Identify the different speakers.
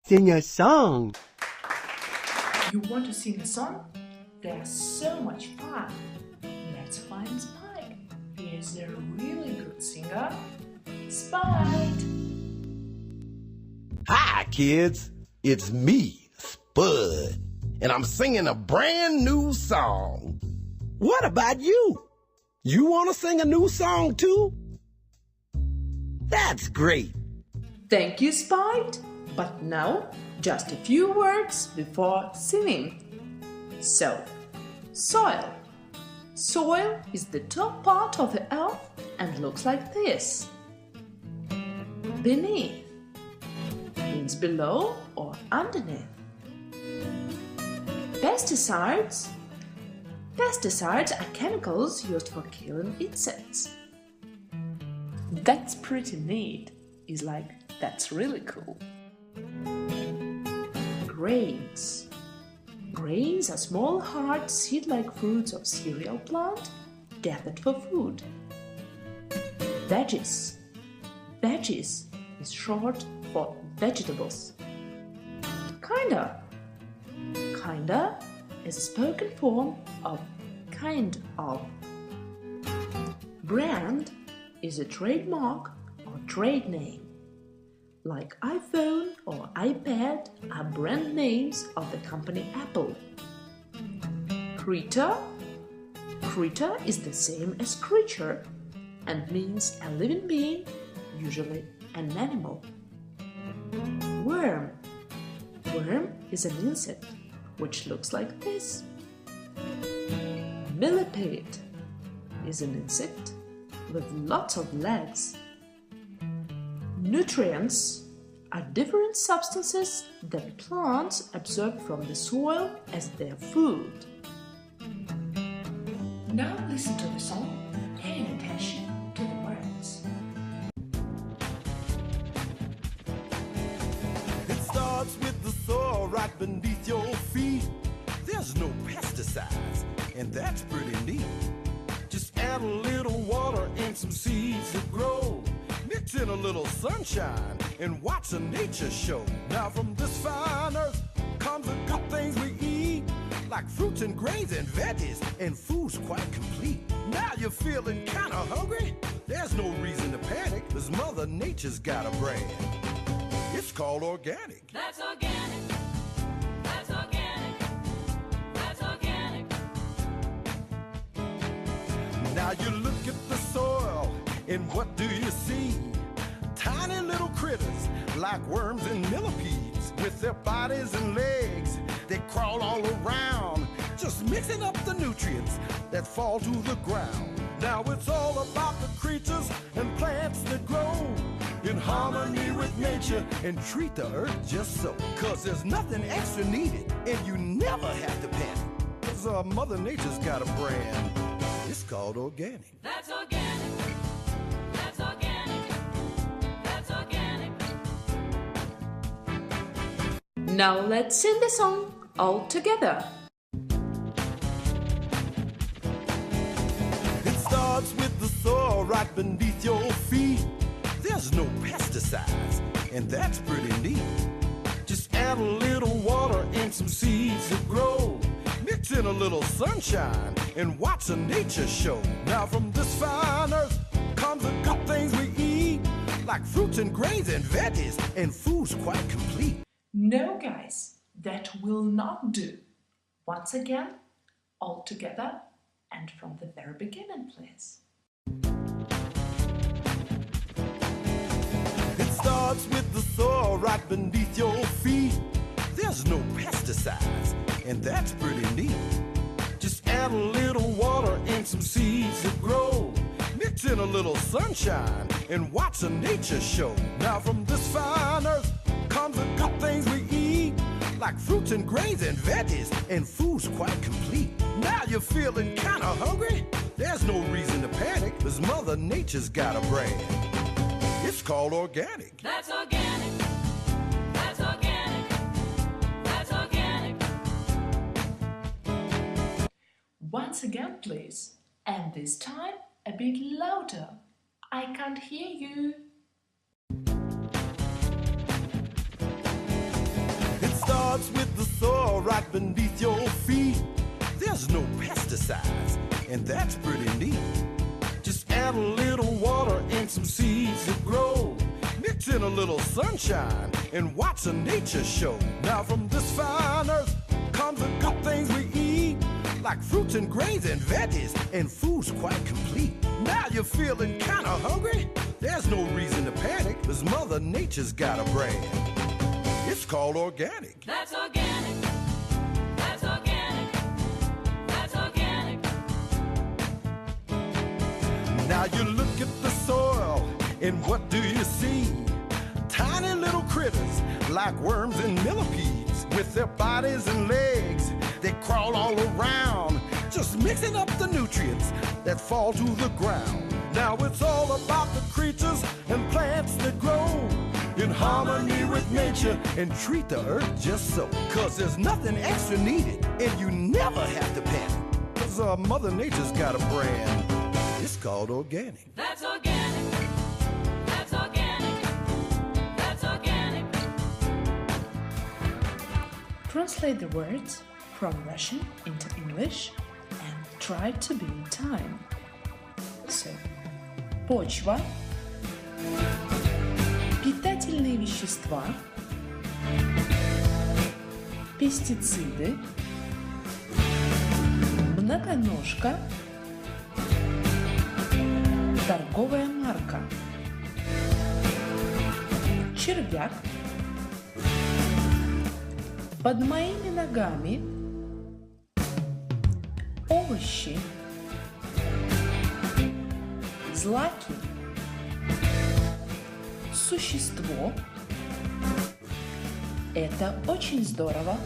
Speaker 1: sing a song.
Speaker 2: You want to sing a song? They're so much fun. Let's find Spike. He is a really good singer. Spike!
Speaker 3: Hi, kids. It's me, Spud, and I'm singing a brand new song. What about you? You want to sing a new song too? That's great.
Speaker 2: Thank you, Spike. But now, just a few words before singing. So, soil. Soil is the top part of the earth and looks like this. Beneath means below or underneath. Pesticides. Pesticides are chemicals used for killing insects. That's pretty neat. It's like, that's really cool. Grains. Grains are small, hard, seed-like fruits of cereal plant gathered for food. Veggies. Veggies is short for vegetables. Kinda. Kinda is a spoken form of kind of. Brand is a trademark or trade name. Like iPhone or iPad are brand names of the company Apple. Critter. Critter is the same as creature and means a living being, usually an animal. Worm. Worm is an insect which looks like this. Millipede is an insect with lots of legs. Nutrients are different substances that plants absorb from the soil as their food. Now listen to the song, paying attention to the words.
Speaker 3: It starts with the soil right beneath your feet. There's no pesticides, and that's pretty neat. Just add a little water and some seeds that grow. Mix in a little sunshine and watch a nature show. Now from this fine earth comes the good things we eat, like fruits and grains and veggies, and food's quite complete. Now you're feeling kinda hungry? There's no reason to panic, 'cause Mother Nature's got a brand. It's called organic.
Speaker 4: That's organic. That's organic. That's organic.
Speaker 3: Now you look at the soil, and what do you see? Tiny little critters like worms and millipedes. With their bodies and legs, they crawl all around, just mixing up the nutrients that fall to the ground. Now it's all about the creatures and plants that grow in harmony with nature and treat the earth just so. 'Cause there's nothing extra needed, and you never have to panic. 'Cause Mother Nature's got a brand. It's called organic.
Speaker 4: That's organic. That's organic. That's organic.
Speaker 2: Now let's sing the song all together.
Speaker 3: It starts with the soil right beneath your feet. There's no pesticides, and that's pretty neat. Just add a little water and some seeds that grow. Mix in a little sunshine and watch a nature show. Now from this fine earth comes the good things we eat, like fruits and grains and veggies, and food's quite complete.
Speaker 2: No, guys, that will not do. Once again, all together and from the very beginning, please.
Speaker 3: It starts with the soil right beneath your feet. There's no pesticides, and that's pretty neat. Just add a little water and some seeds that grow. Mix in a little sunshine and watch a nature show. Now from this fine earth comes the good things we eat, like fruits and grains and veggies, and food's quite complete. Now you're feeling kinda hungry? There's no reason to panic, 'cause Mother Nature's got a brand. It's called organic.
Speaker 4: That's organic. That's organic. That's organic.
Speaker 2: Once again, please. And this time, a bit louder. I can't hear you.
Speaker 3: starts with the soil right beneath your feet. There's no pesticides, and that's pretty neat. Just add a little water and some seeds that grow. Mix in a little sunshine and watch a nature show. Now from this fine earth comes the good things we eat, like fruits and grains and veggies, and food's quite complete. Now you're feeling kinda hungry? There's no reason to panic, 'cause Mother Nature's got a brand. It's called organic.
Speaker 4: That's organic. That's organic. That's organic.
Speaker 3: Now you look at the soil, and what do you see? Tiny little critters like worms and millipedes. With their bodies and legs, they crawl all around, just mixing up the nutrients that fall to the ground. Now it's all about the creatures and plants that grow in harmony with nature and treat the earth just so. 'Cause there's nothing extra needed, and you never have to panic. 'Cause Mother Nature's got a brand. It's called organic.
Speaker 4: That's organic. That's organic. That's organic.
Speaker 2: Translate the words from Russian into English and try to be in time. So, почва, питательные вещества, пестициды, многоножка, торговая марка, червяк, под моими ногами, овощи, злаки, существо. Это очень здорово.